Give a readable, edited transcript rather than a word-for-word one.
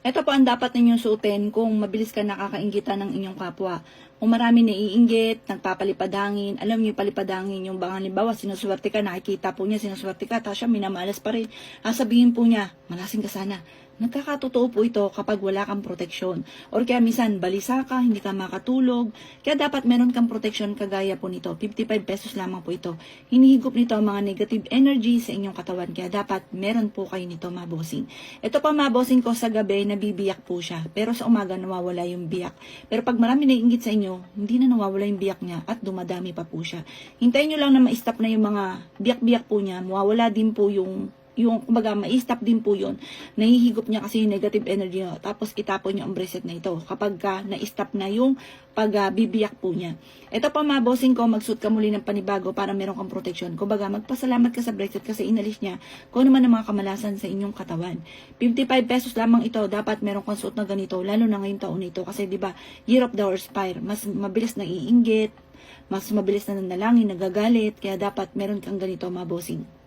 Ito po ang dapat ninyong suotin kung mabilis ka nakakainggitan ng inyong kapwa. Kung marami naiinggit, nagpapalipad hangin, alam niyo palipad hangin yung baka halimbawa sinuswerte ka, nakikita po niya sinuswerte ka, tapos siya minamalas pa rin. Sabihin po niya, malasing ka sana. Nagkakatotoo po ito kapag wala kang proteksyon. Or kaya minsan balisa ka, hindi ka makatulog. Kaya dapat meron kang proteksyon kagaya po nito. 55 pesos lamang po ito. Hinihigop nito ang mga negative energy sa inyong katawan. Kaya dapat meron po kayo nito, mga bossing. Ito pa, mga bossing ko, sa gabi nabibiyak po siya. Pero sa umaga nawawala yung biyak. Pero pag marami naiinggit sa inyo, hindi na nawawala yung biyak niya at dumadami pa po siya. Hintayin nyo lang na ma-stop na yung mga biyak-biyak po niya. Mawawala din po yung kumbaga, ma-stop din po yun. Nahihigop niya kasi yung negative energy niya. Tapos itapon niyo ang bracelet na ito. Kapag na-stop na yung pagbibiyak po niya. Ito pa, mga bossing ko, magsuot ka muli ng panibago para meron kang protection. Kumbaga, magpasalamat ka sa bracelet kasi inalis niya kung ano man ang mga kamalasan sa inyong katawan. 55 pesos lamang ito. Dapat meron kang suot na ganito. Lalo na ngayong taon ito. Kasi diba, Year of the Horse Fire. Mas mabilis na iinggit. Mas mabilis na nanalangin, nagagalit. Kaya dapat meron kang ganito, mga bossing.